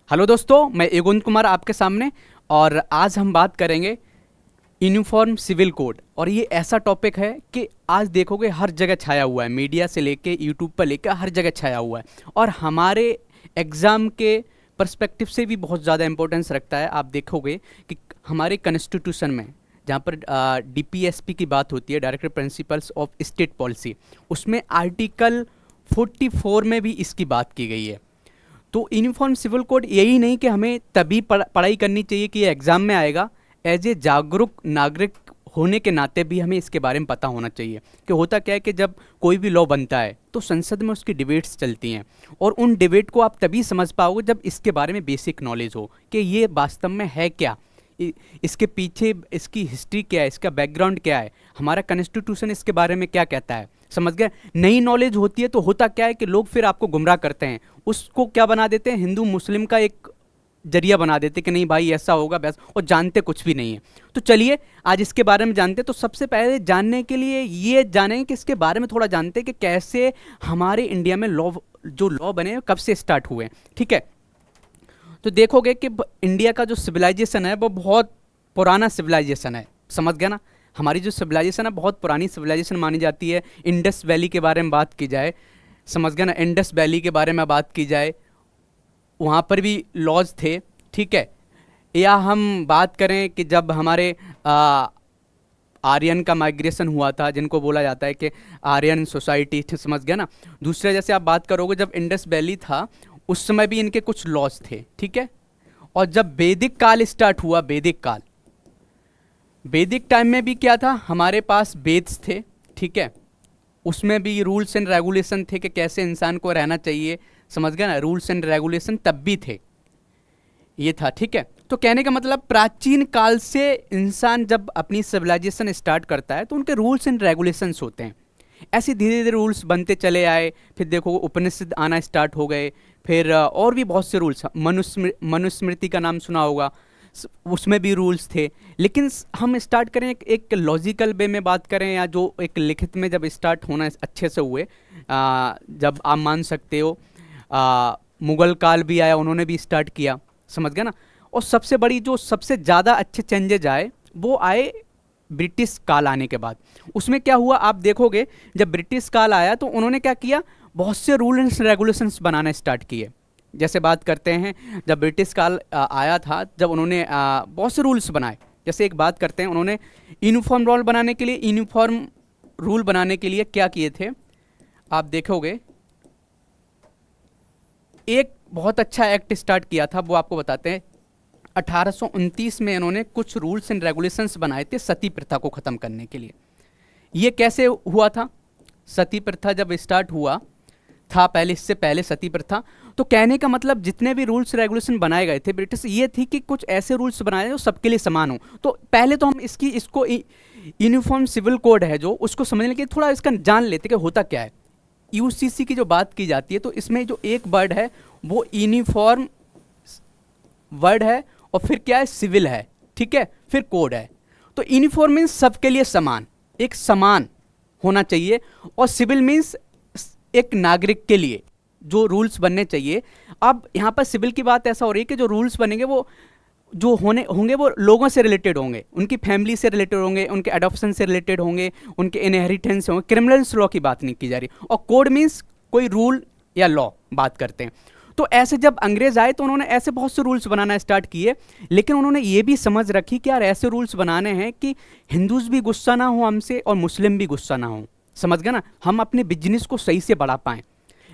Hello दोस्तों, मैं Aegon Kumar आपके सामने। और आज हम बात करेंगे यूनिफॉर्म सिविल कोड। और ये ऐसा टॉपिक है कि आज देखोगे हर जगह छाया हुआ है, मीडिया से लेके यूट्यूब पर लेकर हर जगह छाया हुआ है। और हमारे एग्ज़ाम के पर्सपेक्टिव से भी बहुत ज़्यादा इंपॉर्टेंस रखता है। आप देखोगे कि हमारे कॉन्स्टिट्यूशन में जहाँ पर डीपीएसपी की बात होती है, director principles of state policy, उसमें आर्टिकल 44 में भी इसकी बात की गई है। तो यूनिफॉर्म सिविल कोड यही नहीं कि हमें तभी पढ़ाई करनी चाहिए कि ये एग्ज़ाम में आएगा। एज ए जागरूक नागरिक होने के नाते भी हमें इसके बारे में पता होना चाहिए कि होता क्या है कि जब कोई भी लॉ बनता है तो संसद में उसकी डिबेट्स चलती हैं, और उन डिबेट को आप तभी समझ पाओगे जब इसके बारे में बेसिक नॉलेज हो कि ये वास्तव में है क्या, इसके पीछे इसकी हिस्ट्री क्या है, इसका बैकग्राउंड क्या है, हमारा कॉन्स्टिट्यूशन इसके बारे में क्या कहता है। समझ गए? नई नॉलेज होती है तो होता क्या है कि लोग फिर आपको गुमराह करते हैं, उसको क्या बना देते हैं, हिंदू मुस्लिम का एक जरिया बना देते कि नहीं भाई ऐसा होगा बस, और जानते कुछ भी नहीं है। तो चलिए आज इसके बारे में जानते हैं। तो सबसे पहले जानने के लिए ये जानें कि इसके बारे में थोड़ा जानते हैं कि कैसे हमारे इंडिया में लॉ बने कब से स्टार्ट हुए हैं। ठीक है, तो देखोगे कि इंडिया का जो सिविलाइजेशन है वो बहुत पुराना सिविलाइजेशन है। समझ गया ना? हमारी जो सिविलाइजेशन है बहुत पुरानी सिविलाइजेशन मानी जाती है। इंडस वैली के बारे में बात की जाए, समझ गया ना, इंडस वैली के बारे में बात की जाए, वहाँ पर भी लॉज थे। ठीक है, या हम बात करें कि जब हमारे आर्यन का माइग्रेशन हुआ था, जिनको बोला जाता है कि आर्यन सोसाइटी, समझ गया ना। दूसरे जैसे आप बात करोगे जब इंडस वैली था उस समय भी इनके कुछ लॉज थे। ठीक है, और जब वैदिक काल स्टार्ट हुआ, वैदिक काल, वैदिक टाइम में भी क्या था, हमारे पास वेद्स थे। ठीक है, उसमें भी रूल्स एंड रेगुलेशन थे कि कैसे इंसान को रहना चाहिए। समझ गए ना, रूल्स एंड रेगुलेशन तब भी थे, ये था। ठीक है, तो कहने का मतलब प्राचीन काल से इंसान जब अपनी सिविलाइजेशन स्टार्ट करता है तो उनके रूल्स एंड रेगुलेशंस होते हैं। ऐसे धीरे धीरे रूल्स बनते चले आए, फिर देखो उपनिषद आना स्टार्ट हो गए, फिर और भी बहुत से रूल्स, मनुस्मृति का नाम सुना होगा, उसमें भी रूल्स थे। लेकिन हम स्टार्ट करें एक लॉजिकल वे में बात करें, या जो एक लिखित में जब स्टार्ट होना अच्छे से हुए, जब आप मान सकते हो मुगल काल भी आया, उन्होंने भी स्टार्ट किया। समझ गए ना? और सबसे बड़ी जो सबसे ज़्यादा अच्छे चेंजेज आए वो आए ब्रिटिश काल आने के बाद। उसमें क्या हुआ आप देखोगे, जब ब्रिटिश काल आया तो उन्होंने क्या किया, बहुत से rule and regulations banana start किए। जैसे बात करते हैं जब ब्रिटिश काल आया था, जब उन्होंने बहुत से रूल्स बनाए। जैसे एक बात करते हैं, उन्होंने यूनिफॉर्म रूल बनाने के लिए, यूनिफॉर्म रूल बनाने के लिए क्या किए थे आप देखोगे, एक बहुत अच्छा एक्ट स्टार्ट किया था, वो आपको बताते हैं। 1829 में इन्होंने कुछ रूल्स एंड रेगुलेशंस बनाए थे सती प्रथा को ख़त्म करने के लिए। ये कैसे हुआ था? सती प्रथा जब स्टार्ट हुआ था, पहले, इससे पहले सती प्रथा, तो कहने का मतलब जितने भी रूल्स रेगुलेशन बनाए गए थे ब्रिटिश, ये थी कि कुछ ऐसे रूल्स बनाए जो सबके लिए समान हो। तो पहले तो हम इसको यूनिफॉर्म सिविल कोड है जो, उसको समझने के लिए थोड़ा इसका जान लेते कि होता क्या है। यूसीसी की जो बात की जाती है तो इसमें जो एक वर्ड है वो यूनिफॉर्म वर्ड है, और फिर क्या है, सिविल है। ठीक है, फिर कोड है। तो यूनिफॉर्म मीन्स सबके लिए समान, एक समान होना चाहिए, और सिविल मीन्स एक नागरिक के लिए जो रूल्स बनने चाहिए। अब यहाँ पर सिविल की बात ऐसा हो रही है कि जो रूल्स बनेंगे वो जो होंगे वो लोगों से रिलेटेड होंगे, उनकी फैमिली से रिलेटेड होंगे, उनके एडॉप्शन से रिलेटेड होंगे, उनके इनहेरिटेंस होंगे। क्रिमिनल्स लॉ की बात नहीं की जा रही। और कोड मीन्स कोई रूल या लॉ बात करते हैं। तो ऐसे जब अंग्रेज आए तो उन्होंने ऐसे बहुत से रूल्स बनाना स्टार्ट किए, लेकिन उन्होंने ये भी समझ रखी कि यार ऐसे रूल्स बनाने हैं कि हिंदूज भी गुस्सा ना हो हमसे और मुस्लिम भी गुस्सा ना हो। समझ गए ना, हम अपने बिजनेस को सही से बढ़ा पाएँ।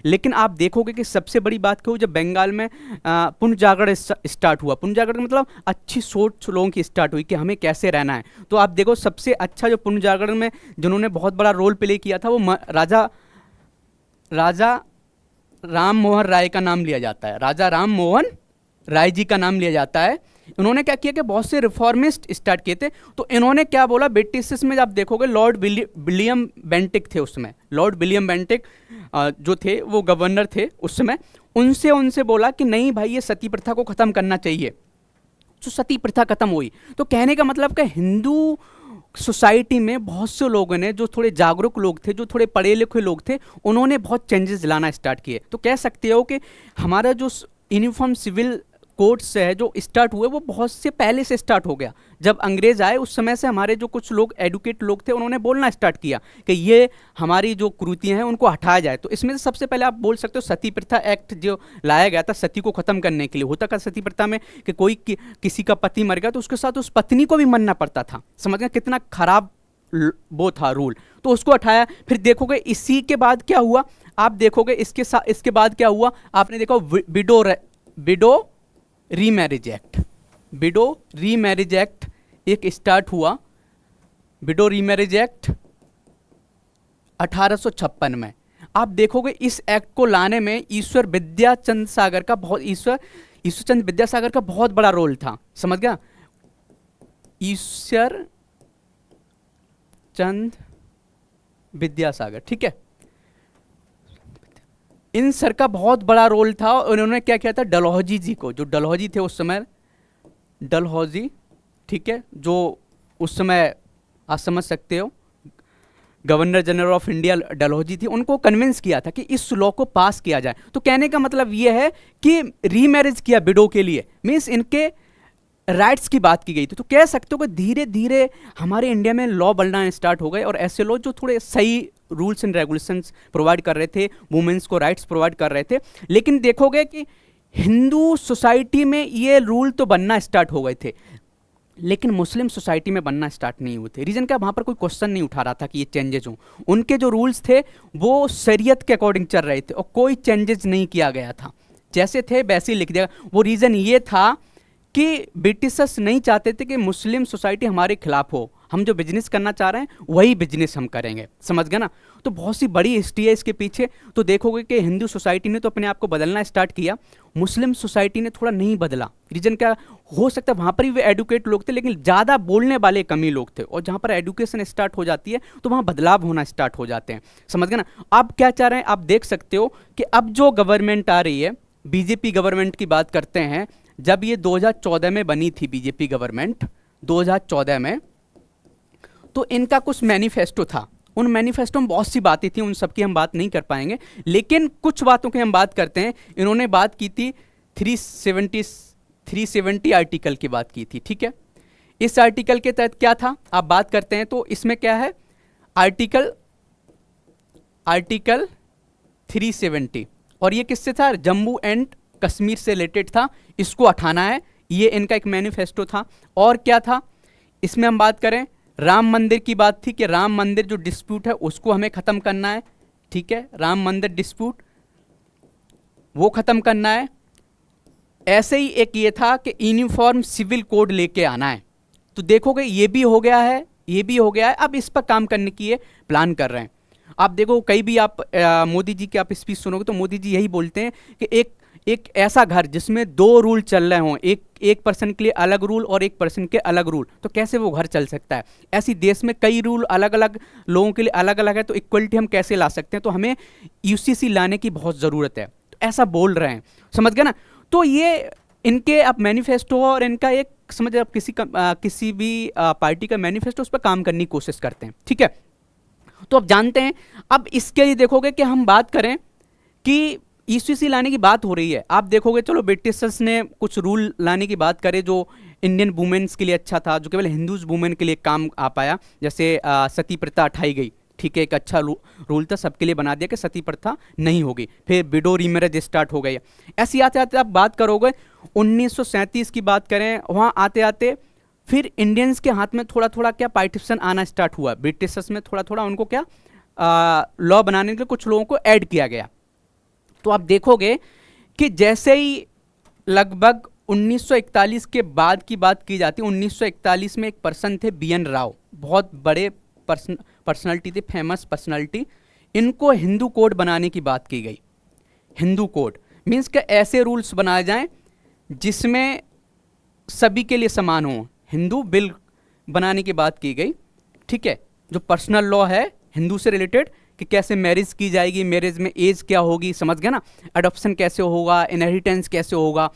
लेकिन आप देखोगे कि सबसे बड़ी बात क्या हुई, जब बंगाल में पुनर्जागरण स्टार्ट हुआ। पुनर्जागरण मतलब अच्छी सोच लोगों की स्टार्ट हुई कि हमें कैसे रहना है। तो आप देखो सबसे अच्छा जो पुनर्जागरण में जिन्होंने बहुत बड़ा रोल प्ले किया था वो राजा राम मोहन राय का नाम लिया जाता है। राजा राम मोहन राय जी का नाम लिया जाता है। इन्होंने क्या किया कि बहुत से रिफॉर्मिस्ट स्टार्ट किए थे। तो इन्होंने क्या बोला, ब्रिटिश में आप देखोगे लॉर्ड विलियम बेंटिक थे उसमें, लॉर्ड विलियम बेंटिक जो थे वो गवर्नर थे उस समय। उनसे बोला कि नहीं भाई ये सती प्रथा को ख़त्म करना चाहिए। तो सती प्रथा खत्म हुई। तो कहने का मतलब कि हिंदू सोसाइटी में बहुत से लोगों ने, जो थोड़े जागरूक लोग थे, जो थोड़े पढ़े लिखे लोग थे, उन्होंने बहुत चेंजेस लाना स्टार्ट किए। तो कह सकते हो कि हमारा जो यूनिफॉर्म सिविल कोर्ट्स से है जो स्टार्ट हुए वो बहुत से पहले से स्टार्ट हो गया। जब अंग्रेज आए उस समय से हमारे जो कुछ लोग एडुकेट लोग थे उन्होंने बोलना स्टार्ट किया कि ये हमारी जो कुरीतियाँ हैं उनको हटाया जाए। तो इसमें से सबसे पहले आप बोल सकते हो सती प्रथा एक्ट जो लाया गया था सती को खत्म करने के लिए। होता क्या सती प्रथा में कि कोई किसी का पति मर गया तो उसके साथ उस पत्नी को भी मरना पड़ता था। समझ गए कितना खराब वो था रूल, तो उसको हटाया। फिर देखोगे इसी के बाद क्या हुआ, आप देखोगे इसके बाद क्या हुआ, आपने देखा window remarriage act. Window remarriage act एक स्टार्ट हुआ, विडो रीमैरिज एक्ट 1856 में। आप देखोगे इस एक्ट को लाने में ईश्वर चंद्र विद्यासागर का बहुत बड़ा रोल था। समझ गया, ईश्वर चंद विद्यासागर, ठीक है, इन सर का बहुत बड़ा रोल था। और उन्होंने क्या किया था, डलहौजी जी को, जो डलहौजी थे उस समय, डलहौजी, ठीक है, जो उस समय आप समझ सकते हो governor general of India Dalhousie थी, उनको कन्विंस किया था कि इस लॉ को पास किया जाए। तो कहने का मतलब ये है कि रीमैरिज किया विडो के लिए, मीन्स इनके राइट्स की बात की गई थी। तो कह सकते हो कि धीरे धीरे हमारे इंडिया में लॉ बनना स्टार्ट हो गए और ऐसे लॉ जो थोड़े सही रूल्स एंड रेगुलेशंस प्रोवाइड कर रहे थे, वुमेन्स को राइट्स प्रोवाइड कर रहे थे। लेकिन देखोगे कि हिंदू सोसाइटी में ये रूल तो बनना स्टार्ट हो गए थे, लेकिन मुस्लिम सोसाइटी में बनना स्टार्ट नहीं हुए थे। रीजन क्या, वहाँ पर कोई क्वेश्चन नहीं उठा रहा था कि ये चेंजेज हों। उनके जो रूल्स थे वो शरीयत के अकॉर्डिंग चल रहे थे और कोई चेंजेस नहीं किया गया था, जैसे थे वैसे ही लिख दिया। वो रीज़न ये था कि ब्रिटिशर्स नहीं चाहते थे कि मुस्लिम सोसाइटी हमारे खिलाफ हो, हम जो बिजनेस करना चाह रहे हैं वही बिजनेस हम करेंगे। समझ गए ना, तो बहुत सी बड़ी हिस्ट्री है इसके पीछे। तो देखोगे कि हिंदू सोसाइटी ने तो अपने आप को बदलना स्टार्ट किया, मुस्लिम सोसाइटी ने थोड़ा नहीं बदला। रीजन क्या हो सकता है, वहाँ पर भी वे एडुकेट लोग थे लेकिन ज़्यादा बोलने वाले कम ही लोग थे, और जहाँ पर एडुकेशन स्टार्ट हो जाती है तो वहाँ बदलाव होना स्टार्ट हो जाते हैं। समझ गए ना, अब क्या चाह रहे हैं, आप देख सकते हो कि अब जो गवर्नमेंट आ रही है, बीजेपी गवर्नमेंट की बात करते हैं। जब ये 2014 में बनी थी बीजेपी गवर्नमेंट 2014 में, तो इनका कुछ मैनिफेस्टो था। उन मैनिफेस्टो में बहुत सी बातें थी, उन सब की हम बात नहीं कर पाएंगे, लेकिन कुछ बातों की हम बात करते हैं। इन्होंने बात की थी 370 आर्टिकल की बात की थी, ठीक है। इस आर्टिकल के तहत क्या था, आप बात करते हैं तो इसमें क्या है, आर्टिकल 370, और ये किससे था, जम्मू एंड कश्मीर से रिलेटेड था, इसको हटाना है, ये इनका एक मैनिफेस्टो था। और क्या था इसमें हम बात करें, राम मंदिर की बात थी कि राम मंदिर जो डिस्प्यूट है उसको हमें ख़त्म करना है, ठीक है, राम मंदिर डिस्प्यूट वो ख़त्म करना है। ऐसे ही एक ये था कि यूनिफॉर्म सिविल कोड लेके आना है। तो देखोगे ये भी हो गया है, ये भी हो गया है, अब इस पर काम करने की ये प्लान कर रहे हैं। आप देखो कहीं भी आप मोदी जी की आप स्पीच सुनोगे तो मोदी जी यही बोलते हैं कि एक ऐसा घर जिसमें दो रूल चल रहे हों, एक पर्सन के लिए अलग रूल और एक पर्सन के अलग रूल, तो कैसे वो घर चल सकता है। ऐसी देश में कई रूल अलग अलग लोगों के लिए अलग अलग है, तो इक्वलिटी हम कैसे ला सकते हैं, तो हमें यूसीसी लाने की बहुत ज़रूरत है। तो ऐसा बोल रहे हैं, समझ गए ना। तो ये इनके अब मैनिफेस्टो और इनका एक समझ, आप किसी भी पार्टी का मैनिफेस्टो उस पर काम करने की कोशिश करते हैं, ठीक है। तो अब जानते हैं, अब इसके लिए देखोगे कि हम बात करें कि ईसीसी लाने की बात हो रही है। आप देखोगे चलो ब्रिटिशर्स ने कुछ रूल लाने की बात करे जो इंडियन वुमेन्स के लिए अच्छा था, जो केवल हिंदूज वुमेन के लिए काम आ पाया, जैसे सती प्रथा हटाई गई, ठीक है, एक अच्छा रूल था, सबके लिए बना दिया कि सती प्रथा नहीं होगी। फिर विडो रीमैरिज स्टार्ट हो गई। ऐसे आते आते आप बात करोगे 1937 की बात करें, वहाँ आते आते फिर इंडियंस के हाथ में थोड़ा थोड़ा क्या पार्टीशन आना स्टार्ट हुआ। ब्रिटिशर्स में थोड़ा थोड़ा उनको क्या लॉ बनाने के लिए कुछ लोगों को ऐड किया गया। तो आप देखोगे कि जैसे ही लगभग 1941 के बाद की बात की जाती है, 1941 में एक पर्सन थे BN राव, बहुत बड़े पर्सनालिटी थे, फेमस पर्सनालिटी। इनको हिंदू कोड बनाने की बात की गई। हिंदू कोड मीन्स कि ऐसे रूल्स बनाए जाएं जिसमें सभी के लिए समान हो। हिंदू बिल बनाने की बात की गई, ठीक है, जो पर्सनल लॉ है हिंदू से रिलेटेड कि कैसे मैरिज की जाएगी, मैरिज में एज क्या होगी, समझ गए ना, अडॉप्शन कैसे होगा, इनहेरिटेंस कैसे होगा।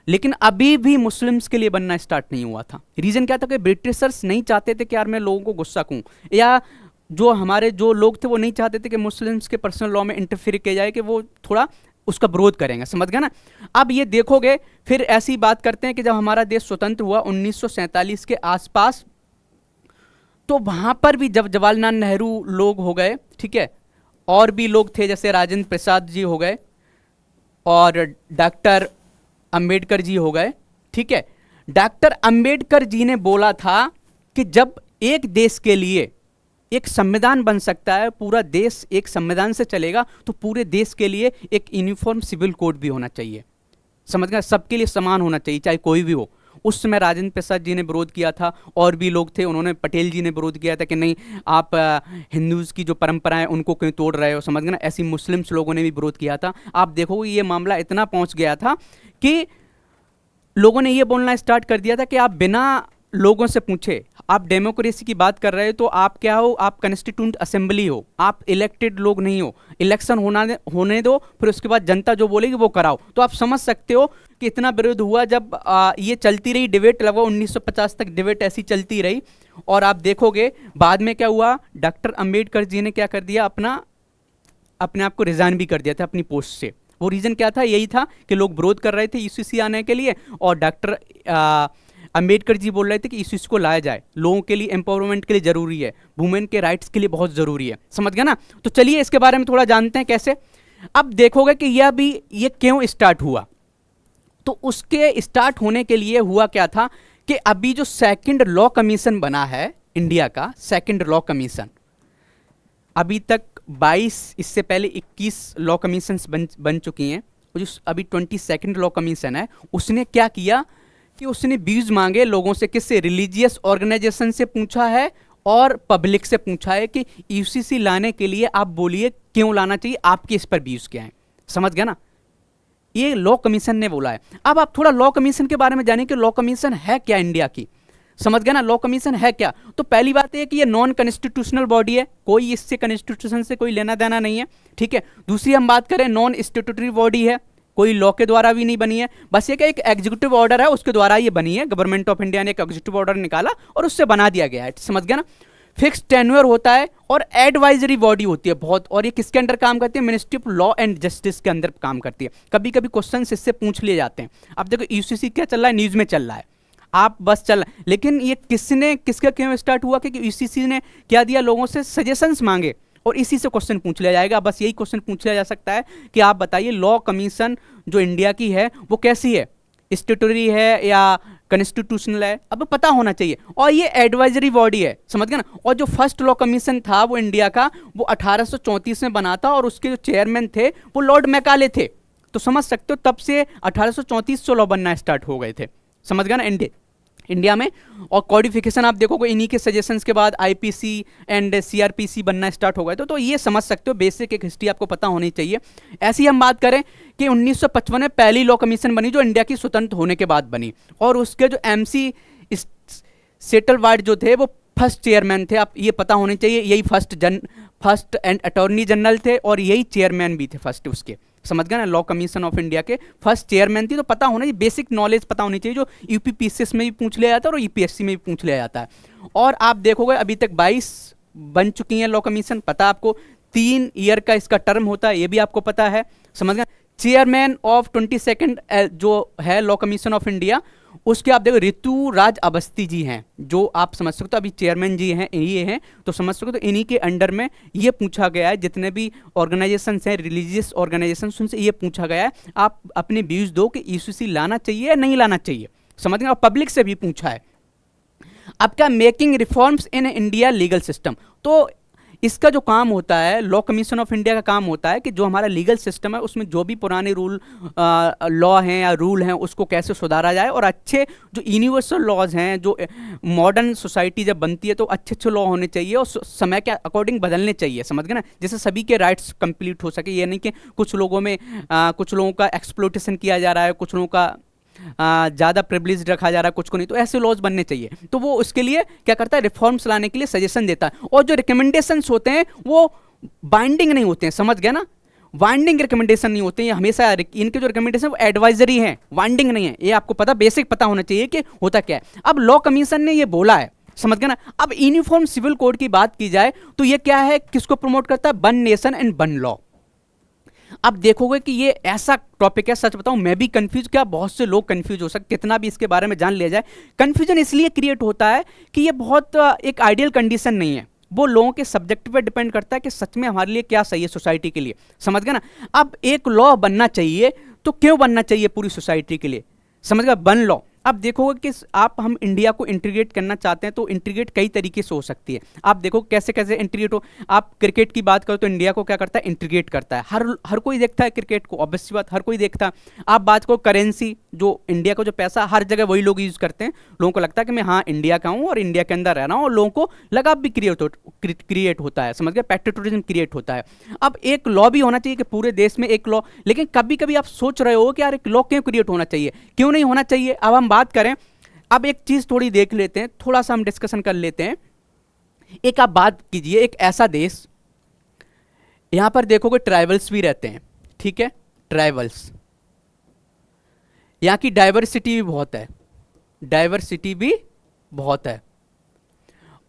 लेकिन अभी भी मुस्लिम्स के लिए बनना स्टार्ट नहीं हुआ था। रीज़न क्या था कि ब्रिटिशर्स नहीं चाहते थे कि यार मैं लोगों को गुस्सा कहूँ, या जो हमारे जो लोग थे वो नहीं चाहते थे कि मुस्लिम्स के पर्सनल लॉ में इंटरफेयर किया जाए, कि वो थोड़ा उसका विरोध करेंगे, समझ गए ना। अब ये देखोगे, फिर ऐसी बात करते हैं कि जब हमारा देश स्वतंत्र हुआ 1947 के आसपास, तो वहां पर भी जब जवाहरलाल नेहरू लोग हो गए, ठीक है, और भी लोग थे जैसे राजेंद्र प्रसाद जी हो गए और डॉक्टर अंबेडकर जी हो गए, ठीक है। डॉक्टर अंबेडकर जी ने बोला था कि जब एक देश के लिए एक संविधान बन सकता है, पूरा देश एक संविधान से चलेगा, तो पूरे देश के लिए एक यूनिफॉर्म सिविल कोड भी होना चाहिए, समझ गए, सबके लिए समान होना चाहिए, चाहे कोई भी हो। उस समय राजेंद्र प्रसाद जी ने विरोध किया था, और भी लोग थे, उन्होंने, पटेल जी ने विरोध किया था कि नहीं, आप हिंदूज की जो परंपरा है उनको क्यों तोड़ रहे हो, समझ गए ना। ऐसी मुस्लिम्स लोगों ने भी विरोध किया था। आप देखोगे ये मामला इतना पहुंच गया था कि लोगों ने ये बोलना स्टार्ट कर दिया था कि आप बिना लोगों से पूछे, आप डेमोक्रेसी की बात कर रहे हो, तो आप क्या हो, आप कॉन्स्टिट्यूंट असेंबली हो, आप इलेक्टेड लोग नहीं हो। इलेक्शन होने दो, फिर उसके बाद जनता जो बोलेगी वो कराओ। तो आप समझ सकते हो कि इतना विरोध हुआ। जब ये चलती रही डिबेट, लगभग 1950 तक डिबेट ऐसी चलती रही। और आप देखोगे बाद में क्या हुआ, डॉक्टर अंबेडकर जी ने क्या कर दिया, अपने आप को रिजाइन भी कर दिया था अपनी पोस्ट से। वो रीजन क्या था, यही था कि लोग विरोध कर रहे थे यूसीसी आने के लिए, और डॉक्टर अंबेडकर जी बोल रहे थे कि यूसीसी को लाया जाए, लोगों के लिए, एम्पावरमेंट के लिए जरूरी है, वुमेन के राइट्स के लिए बहुत जरूरी है, समझ गया ना। तो चलिए इसके बारे में थोड़ा जानते हैं कैसे। अब देखोगे कि ये क्यों स्टार्ट हुआ। तो उसके स्टार्ट होने के लिए हुआ क्या था कि अभी जो सेकंड लॉ कमीशन बना है इंडिया का, सेकंड लॉ कमीशन, अभी तक 22, इससे पहले 21 लॉ कमीशंस बन चुकी हैं। और जो अभी 22nd लॉ कमीशन है, उसने क्या किया कि उसने व्यूज मांगे लोगों से, किससे, रिलीजियस ऑर्गेनाइजेशन से पूछा है और पब्लिक से पूछा है कि यूसीसी लाने के लिए आप बोलिए क्यों लाना चाहिए, आपके इस पर व्यूज क्या है, समझ गया ना। ये लॉ कमीशन ने बोला है। अब आप थोड़ा लॉ कमीशन के बारे में जानें कि लॉ कमीशन है क्या इंडिया की, समझ गया ना। लॉ कमीशन है क्या, तो पहली बात यह कि ये नॉन कॉन्स्टिट्यूशनल बॉडी है, कोई इससे कॉन्स्टिट्यूशन से कोई लेना देना नहीं है, ठीक है। दूसरी हम बात करें, नॉन स्टैट्यूटरी बॉडी है, कोई लॉ के द्वारा भी नहीं बनी है, बस ये कि एक एग्जीक्यूटिव ऑर्डर है उसके द्वारा ये बनी है। गवर्नमेंट ऑफ इंडिया ने एक एग्जीक्यूटिव ऑर्डर निकाला और उससे बना दिया गया है, समझ गया ना। फिक्स टेन्योर होता है और एडवाइजरी बॉडी होती है बहुत, और ये किसके अंडर काम करती है, ministry of law and justice के अंदर काम करती है। कभी कभी क्वेश्चन इससे पूछ लिए जाते हैं। अब देखो यूसीसी क्या चल रहा है, न्यूज में चल रहा है, आप बस चल, लेकिन ये किसका क्यों स्टार्ट हुआ, कि यूसीसी ने क्या दिया, लोगों से सजेशंस मांगे और इसी से क्वेश्चन पूछ लिया जाएगा। बस यही क्वेश्चन पूछ लिया जा सकता है कि आप बताइए लॉ कमीशन जो इंडिया की है वो कैसी है, स्टैट्यूटरी है या कॉन्स्टिट्यूशनल है, अब पता होना चाहिए। और ये एडवाइजरी बॉडी है, समझ गए ना। और जो फर्स्ट लॉ कमीशन था वो इंडिया का, वो 1834 में बना था, और उसके जो चेयरमैन थे वो लॉर्ड मैकाले थे। तो समझ सकते हो तब से 1834 से लॉ बनना स्टार्ट हो गए थे, समझ गया ना, इंडिया में। और कॉडिफिकेशन आप देखोगे इन्हीं के सजेशंस के बाद आईपीसी एंड सीआरपीसी बनना स्टार्ट हो गए। तो ये समझ सकते हो, बेसिक एक हिस्ट्री आपको पता होनी चाहिए। ऐसी हम बात करें कि 1955 में पहली लॉ कमीशन बनी जो इंडिया की स्वतंत्र होने के बाद बनी, और उसके जो एमसी सेटलवार्ड जो थे वो फर्स्ट चेयरमैन थे। आप ये पता होने चाहिए, यही फर्स्ट एंड अटॉर्नी जनरल थे और यही चेयरमैन भी थे फर्स्ट उसके, समझ गए ना। लॉ कमीशन ऑफ इंडिया के फर्स्ट चेयरमैन थी। तो पता होना चाहिए, बेसिक नॉलेज पता होनी चाहिए, जो यूपीपीसीएस में भी पूछ लिया जाता है और यूपीएससी में भी पूछ लिया जाता है। और आप देखोगे अभी तक 22 बन चुकी हैं लॉ कमीशन, पता आपको। 3 ईयर का इसका टर्म होता है, ये भी आपको पता है, समझ गए। चेयरमैन ऑफ 22nd जो है लॉ कमीशन ऑफ इंडिया, उसके आप देखो ऋतु राज अवस्थी जी हैं, जो आप समझ सकते हो अभी चेयरमैन जी हैं, ये हैं, तो समझ सकते हो। तो इन्हीं के अंडर में ये पूछा गया है, जितने भी ऑर्गेनाइजेशन हैं, रिलीजियस ऑर्गेनाइजेशन, उनसे ये पूछा गया है आप अपने व्यूज दो कि यूसीसी लाना चाहिए या नहीं लाना चाहिए, समझ गए। और पब्लिक से भी पूछा है। अब क्या, making reforms in India legal system, तो इसका जो काम होता है, लॉ कमीशन ऑफ इंडिया का काम होता है कि जो हमारा लीगल सिस्टम है उसमें जो भी पुराने लॉ हैं या रूल हैं उसको कैसे सुधारा जाए, और अच्छे जो यूनिवर्सल लॉज हैं, जो मॉडर्न सोसाइटी जब बनती है तो अच्छे अच्छे लॉ होने चाहिए और समय के अकॉर्डिंग बदलने चाहिए, समझ गए ना, जैसे सभी के राइट्स कंप्लीट हो सके। ये नहीं कि कुछ लोगों का एक्सप्लोटेशन किया जा रहा है, कुछ लोगों का ज़्यादा प्रिविलेज रखा जा रहा है, कुछ को नहीं। तो ऐसे लॉज बनने चाहिए। तो वो उसके लिए क्या करता है, रिफॉर्म्स लाने के लिए सजेशन देता है। और जो रिकमेंडेशंस होते हैं वो बाइंडिंग नहीं होते हैं, समझ गया ना, बाइंडिंग रिकमेंडेशन नहीं होते हैं हमेशा। इनके जो रिकमेंडेशन वो एडवाइजरी हैं, बाइंडिंग नहीं है। ये आपको पता, बेसिक पता होना चाहिए कि होता क्या है। अब लॉ कमीशन ने ये बोला है, समझ गया ना। अब यूनिफॉर्म सिविल कोड की बात की जाए तो ये क्या है, किसको प्रमोट करता है, one nation and one law. अब देखोगे कि ये ऐसा टॉपिक है, सच बताऊं मैं भी कंफ्यूज, क्या बहुत से लोग कंफ्यूज हो सकते, कितना भी इसके बारे में जान लिया जाए कंफ्यूजन इसलिए क्रिएट होता है कि ये बहुत एक आइडियल कंडीशन नहीं है, वो लोगों के सब्जेक्ट पे डिपेंड करता है कि सच में हमारे लिए क्या सही है सोसाइटी के लिए, समझ गए ना। अब एक लॉ बनना चाहिए तो क्यों बनना चाहिए पूरी सोसाइटी के लिए, समझ गए, बन लॉ। अब देखोगे कि आप हम इंडिया को इंटीग्रेट करना चाहते हैं तो इंटीग्रेट कई तरीके से हो सकती है। आप देखो कैसे कैसे इंटीग्रेट हो, आप क्रिकेट की बात करो तो इंडिया को क्या करता है, इंटीग्रेट करता है, हर कोई देखता है क्रिकेट को, ऑब्वियस सी बात हर कोई देखता है। आप बात करो करेंसी, जो इंडिया का जो पैसा हर जगह वही लोग यूज़ करते हैं, लोगों को लगता है कि मैं हाँ इंडिया का हूँ और इंडिया के अंदर रह रहा हूँ, और लोगों को लगाव भी क्रिएट होता है, समझ गए, पैट्रियोटिज्म क्रिएट होता है। अब एक लॉ भी होना चाहिए कि पूरे देश में एक लॉ, लेकिन कभी कभी आप सोच रहे हो कि यार एक लॉ क्यों क्रिएट होना चाहिए, क्यों नहीं होना चाहिए। अब हम बात करें, अब एक चीज थोड़ी देख लेते हैं, थोड़ा सा हम डिस्कशन कर लेते हैं। एक आप बात कीजिए, एक ऐसा देश, यहां पर देखोगे ट्राइबल्स भी रहते हैं, ठीक है, ट्राइबल्स, यहां की डाइवर्सिटी भी बहुत है, डाइवर्सिटी भी बहुत है।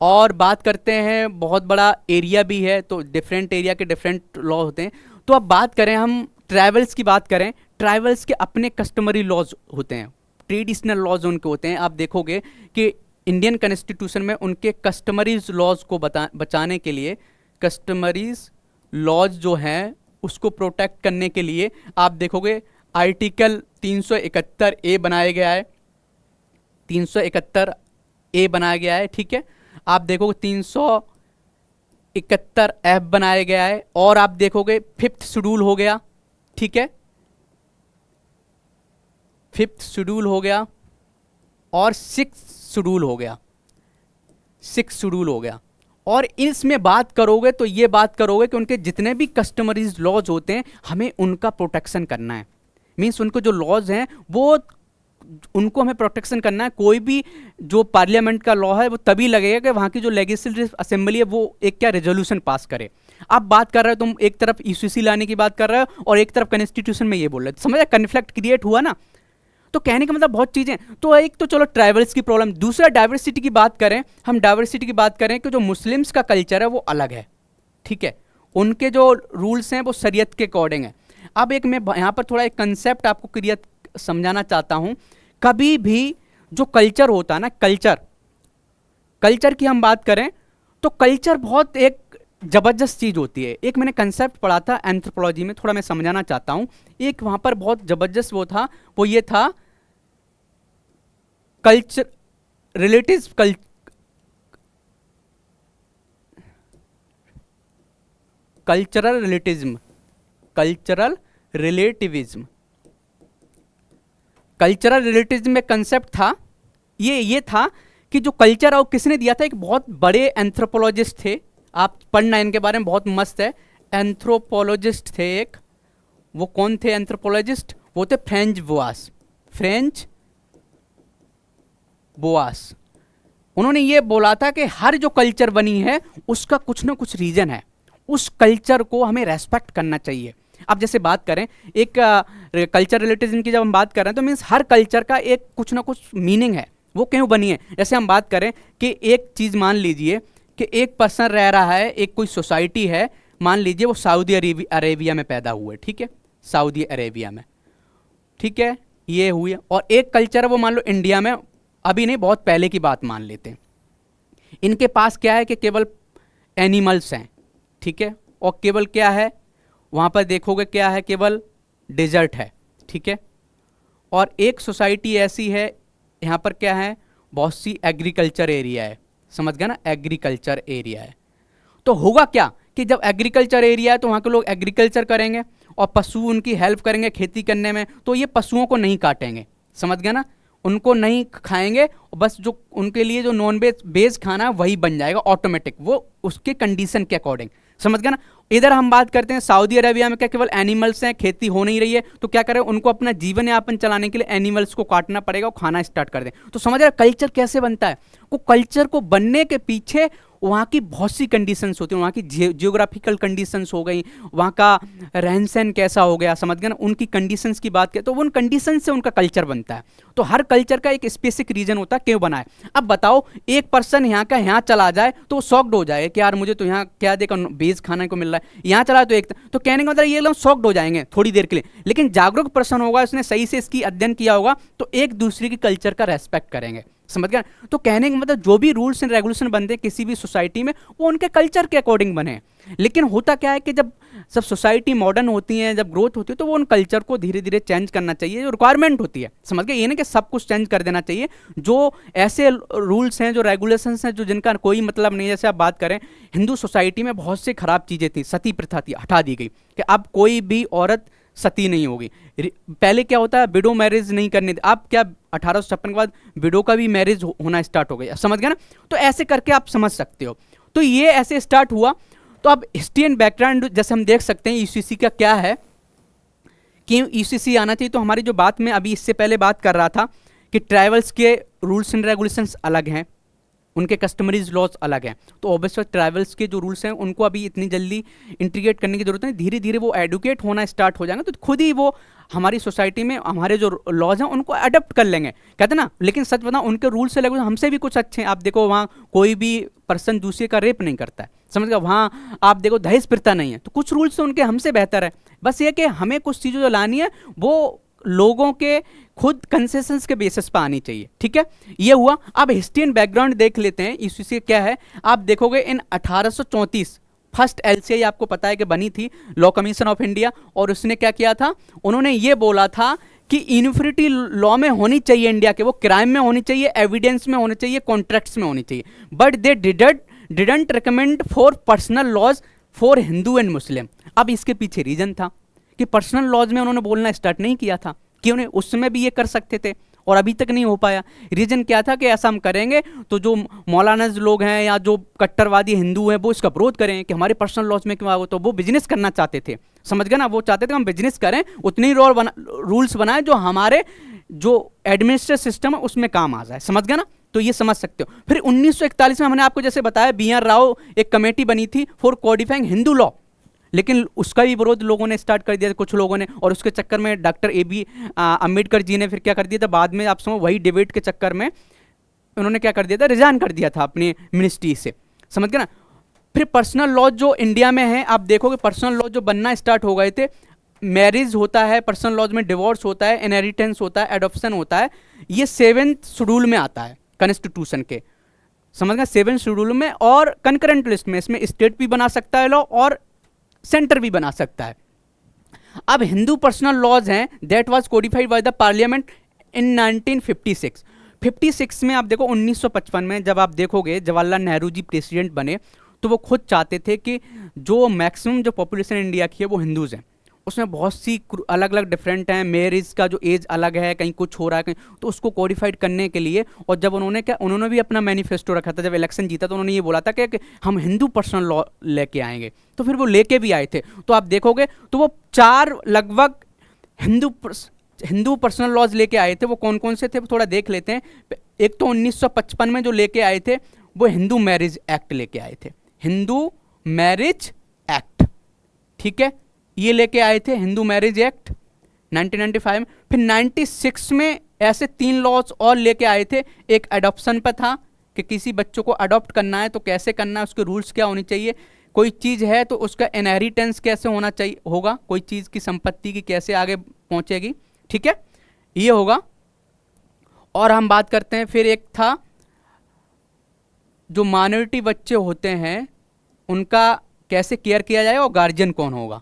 और बात करते हैं बहुत बड़ा एरिया भी है, तो डिफरेंट एरिया के डिफरेंट लॉ होते हैं। तो अब बात करें हम ट्राइबल्स की बात करें, ट्राइबल्स के अपने कस्टमरी लॉज होते हैं, ट्रेडिशनल लॉज उनके होते हैं। आप देखोगे कि इंडियन कॉन्स्टिट्यूशन में उनके कस्टमरीज लॉज को बचाने के लिए, कस्टमरीज लॉज जो हैं उसको प्रोटेक्ट करने के लिए आप देखोगे आर्टिकल 371 ए बनाया गया है, 371 ए बनाया गया है, ठीक है। आप देखोगे 371 एफ बनाया गया है, और आप देखोगे 5th शेड्यूल हो गया, ठीक है, 5th शेड्यूल हो गया, और 6th शेड्यूल हो गया, 6th शेड्यूल हो गया। और इसमें बात करोगे तो ये बात करोगे कि उनके जितने भी कस्टमरीज लॉज होते हैं हमें उनका प्रोटेक्शन करना है, मीन्स उनको जो लॉज हैं वो उनको हमें प्रोटेक्शन करना है। कोई भी जो पार्लियामेंट का लॉ है वो तभी लगेगा कि वहाँ की जो लेजिस्लेटिव असेंबली है वो एक क्या रेजोल्यूशन पास करे। आप बात कर रहे हो, तुम एक तरफ यूसीसी लाने की बात कर रहे हो और एक तरफ कॉन्स्टिट्यूशन में ये बोल रहे हो, समझ, कन्फ्लिक्ट क्रिएट हुआ ना। तो कहने का मतलब बहुत चीज़ें, तो एक तो चलो ट्राइबल्स की प्रॉब्लम, दूसरा डाइवर्सिटी की बात करें, हम डाइवर्सिटी की बात करें कि जो मुस्लिम्स का कल्चर है वो अलग है, ठीक है, उनके जो रूल्स हैं वो शरीयत के अकॉर्डिंग है। अब एक मैं यहाँ पर थोड़ा एक कंसेप्ट आपको क्लियर समझाना चाहता हूँ। कभी भी जो कल्चर होता है ना, कल्चर की हम बात करें तो कल्चर बहुत एक जबरदस्त चीज़ होती है। एक मैंने कंसेप्ट पढ़ा था एंथ्रोपोलॉजी में, थोड़ा मैं समझाना चाहता हूँ। एक वहाँ पर बहुत जबरदस्त वो था, वो ये था culture relative cultural relativism, cultural relativism, cultural relativism में कंसेप्ट था, ये था कि जो कल्चर है वो किसने दिया था, एक बहुत बड़े एंथ्रोपोलॉजिस्ट थे, आप पढ़ना इनके बारे में, बहुत मस्त है, एंथ्रोपोलॉजिस्ट थे एक। वो कौन थे एंथ्रोपोलॉजिस्ट, वो थे फ्रेंच बोआस, फ्रेंच बोआस। उन्होंने ये बोला था कि हर जो कल्चर बनी है उसका कुछ ना कुछ रीजन है, उस कल्चर को हमें रेस्पेक्ट करना चाहिए। अब जैसे बात करें एक कल्चर रिलेटिविज्म की, जब हम बात कर रहे हैं तो मीन्स हर कल्चर का एक कुछ ना कुछ मीनिंग है, वो क्यों बनी है। जैसे हम बात करें कि एक चीज़ मान लीजिए कि एक पर्सन रह रहा है, एक कोई सोसाइटी है, मान लीजिए वो सऊदी अरेबिया में पैदा हुए, ठीक है, सऊदी अरेबिया में, ठीक है, ये हुई। और एक कल्चर है वो मान लो इंडिया में, अभी नहीं बहुत पहले की बात मान लेते हैं। इनके पास क्या है कि केवल एनिमल्स हैं, ठीक है, और केवल क्या है वहाँ पर देखोगे क्या है, केवल डेजर्ट है, ठीक है। और एक सोसाइटी ऐसी है यहाँ पर क्या है, बहुत सी एग्रीकल्चर एरिया है, समझ गया ना, एग्रीकल्चर एरिया है। तो होगा क्या कि जब एग्रीकल्चर एरिया है तो वहाँ के लोग एग्रीकल्चर करेंगे और पशु उनकी हेल्प करेंगे खेती करने में, तो ये पशुओं को नहीं काटेंगे, समझ गया ना, उनको नहीं खाएंगे, बस जो उनके लिए जो नॉन वेज खाना है वही बन जाएगा ऑटोमेटिक, वो उसके कंडीशन के अकॉर्डिंग, समझ गया ना। इधर हम बात करते हैं सऊदी अरेबिया में क्या केवल एनिमल्स हैं, खेती हो नहीं रही है, तो क्या करें, उनको अपना जीवन यापन चलाने के लिए एनिमल्स को काटना पड़ेगा और खाना स्टार्ट कर दें। तो समझ रहे कल्चर कैसे बनता है, वो कल्चर को बनने के पीछे वहाँ की बहुत सी कंडीशंस होती हैं, वहाँ की जियोग्राफिकल कंडीशंस हो गई, वहाँ का रहन सहन कैसा हो गया, समझ गए ना, उनकी कंडीशंस की बात करें तो उन कंडीशन से उनका कल्चर बनता है। तो हर कल्चर का एक स्पेसिफिक रीजन होता है क्यों बना है। अब बताओ एक पर्सन यहाँ का यहाँ चला जाए तो वो शॉक्ड हो जाए कि यार मुझे तो यहाँ क्या देखा बेज खाने को मिल रहा है, यहाँ चला तो एक, तो कहने का मतलब ये लोग शॉक्ड हो जाएंगे थोड़ी देर के लिए, लेकिन जागरूक पर्सन होगा, उसने सही से इसकी अध्ययन किया होगा, तो एक दूसरे की कल्चर का रेस्पेक्ट करेंगे, समझ गया। तो कहने का मतलब जो भी रूल्स एंड रेगुलेशन बनते हैं किसी भी सोसाइटी में वो उनके कल्चर के अकॉर्डिंग बने। लेकिन होता क्या है कि जब सब सोसाइटी मॉडर्न होती है, जब ग्रोथ होती है, तो वो उन कल्चर को धीरे धीरे चेंज करना चाहिए, जो रिक्वायरमेंट होती है, समझ गए। ये नहीं कि सब कुछ चेंज कर देना चाहिए। जो ऐसे रूल्स हैं, जो रेगुलेशंस हैं, जो जिनका कोई मतलब नहीं, जैसे आप बात करें हिंदू सोसाइटी में बहुत सी खराब चीज़ें थी, सती प्रथा थी, हटा दी गई कि अब कोई भी औरत सती नहीं होगी। पहले क्या होता है, विडो मैरिज नहीं करनी थी, अब क्या 1856 के बाद विडो का भी मैरिज होना स्टार्ट हो गया, समझ गया ना। तो ऐसे करके आप समझ सकते हो। तो ये ऐसे स्टार्ट हुआ। तो अब हिस्ट्री एंड बैकग्राउंड जैसे हम देख सकते हैं यूसीसी का क्या है, कि यूसीसी आना चाहिए। तो हमारी जो बात में अभी इससे पहले बात कर रहा था कि ट्राइबल्स के रूल्स एंड रेगुलेशंस अलग हैं, उनके कस्टमरीज लॉज अलग हैं। तो ऑब्वियसली ट्राइबल्स के जो रूल्स हैं उनको अभी इतनी जल्दी इंटीग्रेट करने की जरूरत नहीं, धीरे धीरे वो एडुकेट होना स्टार्ट हो जाएंगे तो खुद ही वो हमारी सोसाइटी में हमारे जो लॉज हैं उनको अडॉप्ट कर लेंगे, कहते ना। लेकिन सच बताऊं उनके रूल्स से लगे हमसे भी कुछ अच्छे हैं। आप देखो वहाँ कोई भी पर्सन दूसरे का रेप नहीं करता है, समझ गया। वहाँ आप देखो दहेज प्रथा नहीं है, तो कुछ रूल्स उनके हमसे बेहतर है। बस ये कि हमें कुछ चीज़ें जो लानी है वो लोगों के खुद कंसेशंस के बेसिस पर आनी चाहिए, ठीक है। ये हुआ। अब हिस्ट्री एंड बैकग्राउंड देख लेते हैं इससे क्या है। आप देखोगे इन 1834 फर्स्ट एलसीआई आपको पता है कि बनी थी, लॉ कमीशन ऑफ इंडिया, और उसने क्या किया था, उन्होंने ये बोला था कि यूनिफॉर्मिटी लॉ में होनी चाहिए इंडिया के, वो क्राइम में होनी चाहिए, एविडेंस में होनी चाहिए, कॉन्ट्रैक्ट्स में होनी चाहिए, but they didn't recommend for personal laws for Hindu and Muslim. अब इसके पीछे रीजन था कि पर्सनल लॉज में उन्होंने बोलना स्टार्ट नहीं किया था, कि उन्हें उस समय भी ये कर सकते थे और अभी तक नहीं हो पाया। रीजन क्या था कि ऐसा हम करेंगे तो जो मौलाना लोग हैं या जो कट्टरवादी हिंदू हैं वो इसका विरोध करें कि हमारे पर्सनल लॉज में क्यों आओ। तो वो बिजनेस करना चाहते थे, समझ गए ना। वो चाहते थे हम बिजनेस करें, उतने ही रूल्स बनाए जो हमारे जो एडमिनिस्ट्रेटिव सिस्टम है उसमें काम आ जाए, समझ गए ना। तो ये समझ सकते हो। फिर 1941 में हमने आपको जैसे बताया BR राव एक कमेटी बनी थी फॉर कोडिफाइंग हिंदू लॉ, लेकिन उसका भी विरोध लोगों ने स्टार्ट कर दिया कुछ लोगों ने, और उसके चक्कर में डॉक्टर AB अम्बेडकर जी ने फिर क्या कर दिया था, बाद में आप समझो वही डिबेट के चक्कर में उन्होंने क्या कर दिया था, रिजाइन कर दिया था अपनी मिनिस्ट्री से, समझ गए ना। फिर पर्सनल लॉ जो इंडिया में है, आप देखोगे पर्सनल लॉ जो बनना स्टार्ट हो गए थे, मैरिज होता है पर्सनल लॉज में, डिवोर्स होता है, इनहेरिटेंस होता है, एडॉप्शन होता है, ये 7th शेड्यूल में आता है कॉन्स्टिट्यूशन के, समझ गए, 7th शेड्यूल में। और कंकरेंट लिस्ट में इसमें स्टेट भी बना सकता है लॉ और सेंटर भी बना सकता है। अब हिंदू पर्सनल लॉज हैं that was codified by the parliament in 1956। 56 में आप देखो 1955 में जब आप देखोगे जवाहरलाल नेहरू जी प्रेसिडेंट बने तो वो खुद चाहते थे कि जो मैक्सिमम जो पॉपुलेशन इंडिया की है वो हिंदूज हैं, उसमें बहुत सी अलग अलग डिफरेंट हैं, मैरिज का जो एज अलग है, कहीं कुछ हो रहा है कहीं, तो उसको कोडिफाइड करने के लिए। और जब उन्होंने भी अपना मैनिफेस्टो रखा था, जब इलेक्शन जीता तो उन्होंने ये बोला था कि हम हिंदू पर्सनल लॉ लेके आएंगे, तो फिर वो लेके भी आए थे। तो आप देखोगे तो वो 4 लगभग हिंदू पर्सनल लॉज लेके आए थे। वो कौन कौन से थे थोड़ा देख लेते हैं। एक तो 1955 में जो लेके आए थे वो हिंदू मैरिज एक्ट लेके आए थे, हिंदू मैरिज एक्ट, ठीक है, ये लेके आए थे हिंदू मैरिज एक्ट 1995 में। फिर 96 में ऐसे 3 लॉज और लेके आए थे। एक अडॉप्शन पर था कि किसी बच्चों को अडॉप्ट करना है तो कैसे करना है, उसके रूल्स क्या होने चाहिए, कोई चीज़ है तो उसका इनहेरिटेंस कैसे होना चाहिए होगा, कोई चीज़ की संपत्ति की कैसे आगे पहुंचेगी, ठीक है, ये होगा। और हम बात करते हैं फिर एक था जो माइनॉरिटी बच्चे होते हैं उनका कैसे केयर किया जाए और गार्जियन कौन होगा,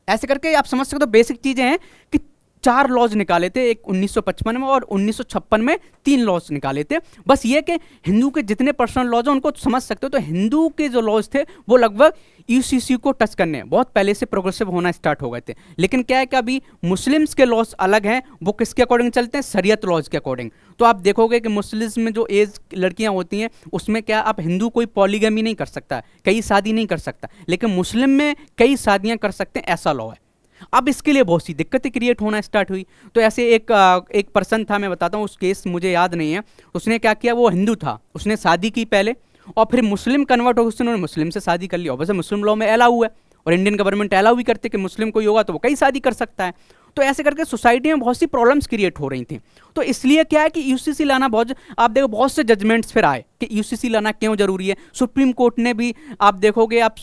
ऐसे करके आप समझ सकते हो। बेसिक चीजें हैं कि 4 लॉज निकाले थे, एक 1955 में और 1956 में 3 लॉज निकाले थे। बस ये कि हिंदू के जितने पर्सनल लॉज हैं उनको समझ सकते हो। तो हिंदू के जो लॉज थे वो लगभग यूसीसी को टच करने बहुत पहले से प्रोग्रेसिव होना स्टार्ट हो गए थे। लेकिन क्या है कि अभी मुस्लिम्स के लॉज अलग हैं, वो किसके अकॉर्डिंग चलते हैं, शरीयत लॉज के अकॉर्डिंग। तो आप देखोगे कि मुस्लिम्स में जो एज लड़कियां होती हैं उसमें क्या आप हिंदू कोई पॉलीगमी नहीं कर सकता, कई शादी नहीं कर सकता, लेकिन मुस्लिम में कई शादियां कर सकते हैं, ऐसा लॉ है। अब इसके लिए बहुत सी दिक्कतें क्रिएट होना स्टार्ट हुई। तो ऐसे एक पर्सन था, मैं बताता हूँ, उस केस मुझे याद नहीं है, उसने क्या किया, वो हिंदू था, उसने शादी की पहले, और फिर मुस्लिम कन्वर्ट हो गए, उन्होंने मुस्लिम से शादी कर ली, और वैसे मुस्लिम लॉ में अलाउ है और इंडियन गवर्नमेंट अलाउ भी करते कि मुस्लिम कोई होगा तो वो कई शादी कर सकता है। तो ऐसे करके सोसाइटी में बहुत सी प्रॉब्लम्स क्रिएट हो रही थी। तो इसलिए क्या है कि यूसीसी लाना बहुत, आप देखो बहुत से जजमेंट्स फिर आए कि यूसीसी लाना क्यों जरूरी है। सुप्रीम कोर्ट ने भी आप देखोगे, आप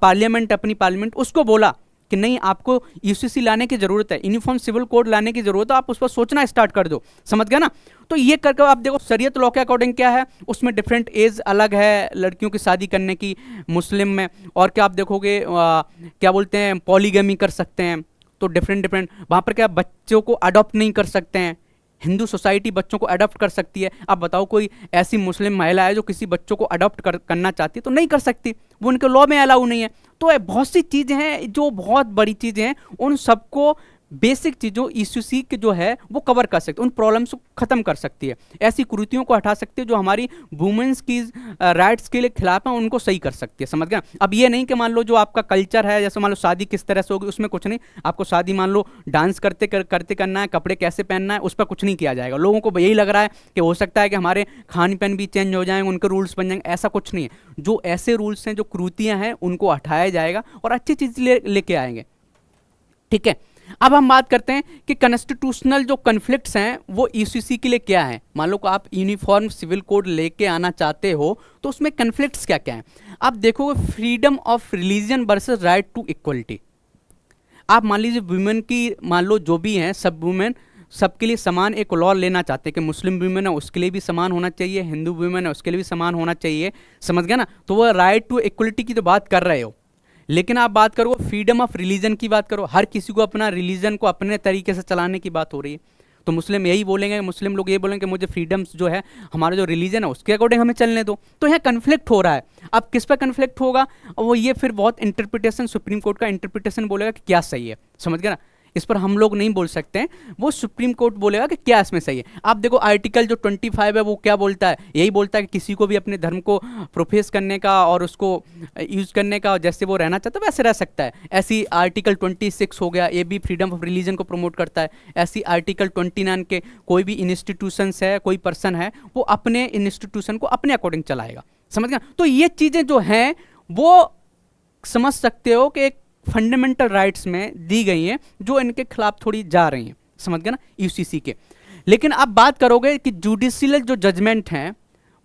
पार्लियामेंट, अपनी पार्लियामेंट उसको बोला कि नहीं आपको यूसीसी लाने की जरूरत है, यूनिफॉर्म सिविल कोड लाने की जरूरत है, आप उस पर सोचना स्टार्ट कर दो, समझ गए ना। तो ये करके आप देखो शरीयत लॉ के अकॉर्डिंग क्या है, उसमें डिफरेंट एज अलग है लड़कियों की शादी करने की मुस्लिम में, और क्या आप देखोगे क्या बोलते हैं पॉलीगमी कर सकते हैं, तो डिफरेंट वहाँ पर क्या बच्चों को अडॉप्ट नहीं कर सकते हैं, हिंदू सोसाइटी बच्चों को अडॉप्ट कर सकती है। आप बताओ कोई ऐसी मुस्लिम महिला है जो किसी बच्चों को अडॉप्ट करना चाहती है, तो नहीं कर सकती, वो उनके लॉ में अलाउ नहीं है। तो बहुत सी चीज़ें हैं जो बहुत बड़ी चीज़ें हैं, उन सबको बेसिक चीज़ों ईसीसी के जो है वो कवर कर सकती है, उन प्रॉब्लम्स को ख़त्म कर सकती है, ऐसी कुरीतियों को हटा सकती है जो हमारी वुमेन्स की राइट्स के लिए खिलाफ है, उनको सही कर सकती है, समझ गए। अब ये नहीं कि मान लो जो आपका कल्चर है, जैसे मान लो शादी किस तरह से होगी उसमें कुछ नहीं, आपको शादी मान लो डांस करते करना है, कपड़े कैसे पहनना है उस पर कुछ नहीं किया जाएगा। लोगों को यही लग रहा है कि हो सकता है कि हमारे खान पान भी चेंज हो जाएंगे, उनके रूल्स बन जाएंगे, ऐसा कुछ नहीं है। जो ऐसे रूल्स हैं, जो कुरीतियाँ हैं, उनको हटाया जाएगा और अच्छी चीज़ लेके आएंगे, ठीक है। अब हम बात करते हैं कि कॉन्स्टिट्यूशनल जो कन्फ्लिक्ट्स हैं वो ईसीसी के लिए क्या है। मान लो कि आप यूनिफॉर्म सिविल कोड लेके आना चाहते हो तो उसमें कन्फ्लिक्ट्स क्या क्या हैं। आप देखोगे freedom of religion versus right to equality. आप मान लीजिए वुमेन की, मान लो जो भी हैं सब वुमेन, सबके लिए समान एक लॉ लेना चाहते हैं कि मुस्लिम वुमेन है उसके लिए भी समान होना चाहिए, हिंदू वुमेन है उसके लिए भी समान होना चाहिए, समझ गया ना। तो वो राइट टू इक्वलिटी की तो बात कर रहे हो, लेकिन आप बात करो फ्रीडम ऑफ रिलीजन की बात करो, हर किसी को अपना रिलीजन को अपने तरीके से चलाने की बात हो रही है। तो मुस्लिम यही बोलेंगे, मुस्लिम लोग ये बोलेंगे कि मुझे फ्रीडम्स जो है, हमारा जो रिलीजन है उसके अकॉर्डिंग हमें चलने दो। तो यहाँ कन्फ्लिक्ट हो रहा है। अब किस पर कन्फ्लिक्ट होगा, और वो ये फिर बहुत इंटरप्रिटेशन, सुप्रीम कोर्ट का इंटरप्रिटेशन बोलेगा कि क्या सही है, समझ गए ना। इस पर हम लोग नहीं बोल सकते हैं, वो सुप्रीम कोर्ट बोलेगा कि क्या इसमें सही है। आप देखो आर्टिकल जो 25 है वो क्या बोलता है, यही बोलता है कि किसी को भी अपने धर्म को प्रोफेस करने का और उसको यूज़ करने का, जैसे वो रहना चाहता है वैसे रह सकता है। ऐसी आर्टिकल 26 हो गया, ये भी फ्रीडम ऑफ रिलीजन को प्रमोट करता है। ऐसी आर्टिकल 29 के कोई भी इंस्टीट्यूशंस है, कोई पर्सन है, वो अपने इंस्टीट्यूशन को अपने अकॉर्डिंग चलाएगा, समझ गया। तो ये चीज़ें जो हैं वो समझ सकते हो कि एक फंडामेंटल राइट्स में दी गई हैं जो इनके खिलाफ थोड़ी जा रही हैं, समझ गए ना, यूसीसी के। लेकिन आप बात करोगे कि जुडिशियल जो जजमेंट हैं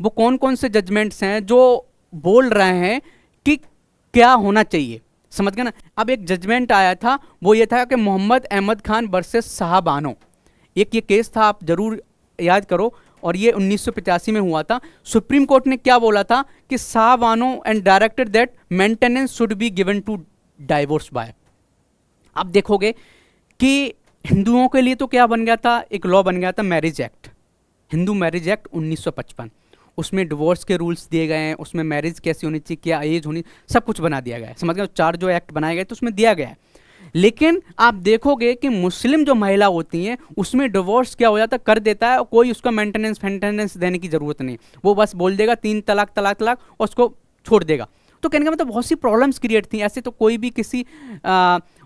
वो कौन कौन से जजमेंट्स हैं जो बोल रहे हैं कि क्या होना चाहिए, समझ गए ना। अब एक जजमेंट आया था, वो ये था कि मोहम्मद अहमद खान वर्सेस साहबानो, एक ये केस था, आप जरूर याद करो, और ये 1985 में हुआ था। सुप्रीम कोर्ट ने क्या बोला था कि Shahbano and directed that maintenance should be given to divorce by. आप देखोगे कि हिंदुओं के लिए तो क्या बन गया था, एक लॉ बन गया था marriage act, Hindu marriage act 1955। उसमें डिवोर्स के रूल्स दिए गए हैं, उसमें मैरिज कैसी होनी चाहिए, क्या एज होनी, सब कुछ बना दिया गया है, समझ गए। 4 जो एक्ट बनाए गए तो उसमें दिया गया है। लेकिन आप देखोगे कि मुस्लिम जो महिला होती हैं उसमें डिवोर्स क्या हो जाता, कर देता है, और कोई उसका मेंटेनेंस देने की जरूरत नहीं, वो बस बोल देगा 3 तलाक तलाक तलाक और उसको छोड़ देगा। तो कहने का मतलब बहुत सी प्रॉब्लम्स क्रिएट थी। ऐसे तो कोई भी किसी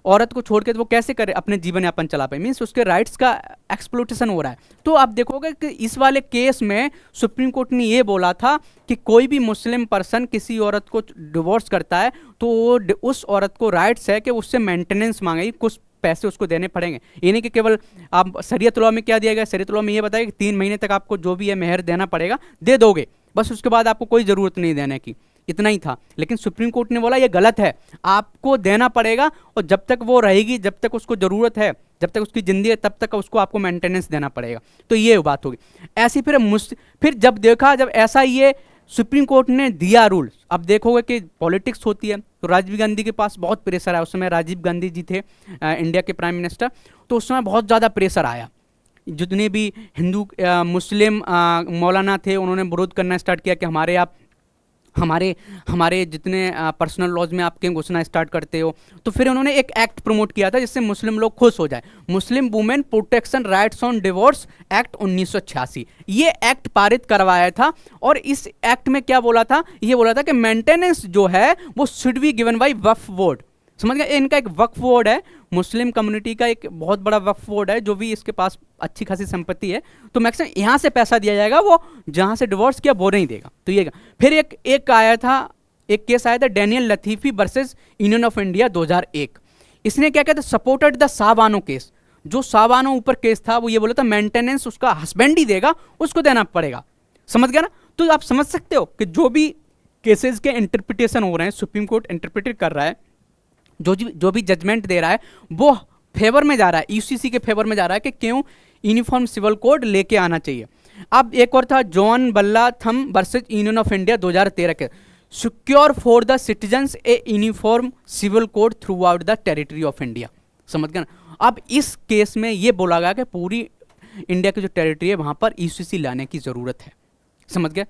औरत को छोड़ के तो वो कैसे करे अपने जीवन यापन चला पाए, मीन्स उसके राइट्स का एक्सप्लोटेशन हो रहा है। तो आप देखोगे कि इस वाले केस में सुप्रीम कोर्ट ने ये बोला था कि कोई भी मुस्लिम पर्सन किसी औरत को डिवोर्स करता है तो वो उस औरत को राइट्स है कि उससे मेंटेनेंस मांगे, कुछ पैसे उसको देने पड़ेंगे। ये नहीं कि केवल आप शरीयत लॉ में क्या दिया गया, शरीयत लॉ में ये बताया कि 3 महीने तक आपको जो भी है मेहर देना पड़ेगा, दे दोगे बस, उसके बाद आपको कोई ज़रूरत नहीं देने की, इतना ही था। लेकिन सुप्रीम कोर्ट ने बोला ये गलत है, आपको देना पड़ेगा, और जब तक वो रहेगी, जब तक उसको ज़रूरत है, जब तक उसकी ज़िंदगी है, तब तक उसको आपको मेंटेनेंस देना पड़ेगा। तो ये बात होगी। ऐसी फिर जब देखा, जब ऐसा ये सुप्रीम कोर्ट ने दिया रूल, अब देखोगे कि पॉलिटिक्स होती है, तो राजीव गांधी के पास बहुत प्रेशर आया। उस समय राजीव गांधी जी थे इंडिया के प्राइम मिनिस्टर, तो उस समय बहुत ज़्यादा प्रेशर आया। जितने भी हिंदू मुस्लिम मौलाना थे उन्होंने विरोध करना स्टार्ट किया कि हमारे जितने पर्सनल लॉज में आप क्यों घुसना स्टार्ट करते हो। तो फिर उन्होंने एक एक्ट प्रमोट किया था जिससे मुस्लिम लोग खुश हो जाए, Muslim women protection rights on divorce act 1986। ये एक्ट पारित करवाया था, और इस एक्ट में क्या बोला था, ये बोला था कि मेंटेनेंस जो है वो should be given by Waqf board, समझ गए, इनका एक वक्फ बोर्ड है, मुस्लिम कम्युनिटी का एक बहुत बड़ा वक्फ बोर्ड है, जो भी इसके पास अच्छी खासी संपत्ति है, तो मैक्सिमम यहाँ से पैसा दिया जाएगा, वो जहाँ से डिवोर्स किया वो नहीं देगा। तो ये फिर एक आया था, एक केस आया था Daniel Latifi versus Union of India 2001। इसने क्या कहते सपोर्टेड द साबानो केस। जो साबानो ऊपर केस था वो ये बोला था मेंटेनेंस उसका हस्बैंड ही देगा, उसको देना पड़ेगा। समझ गया ना। तो आप समझ सकते हो कि जो भी केसेस के इंटरप्रिटेशन हो रहे हैं, सुप्रीम कोर्ट इंटरप्रिटेट कर रहा है, जो भी जजमेंट दे रहा है वो फेवर में जा रहा है, यूसीसी के फेवर में जा रहा है कि क्यों यूनिफॉर्म सिविल कोड लेके आना चाहिए। अब एक और था जॉन बल्ला थम वर्सेज यूनियन ऑफ इंडिया 2013 के, secure for the citizens a uniform civil code throughout the territory of India. समझ गए ना। अब इस केस में ये बोला गया कि पूरी इंडिया की जो टेरिटरी है वहां पर यूसीसी लाने की जरूरत है। समझ गए।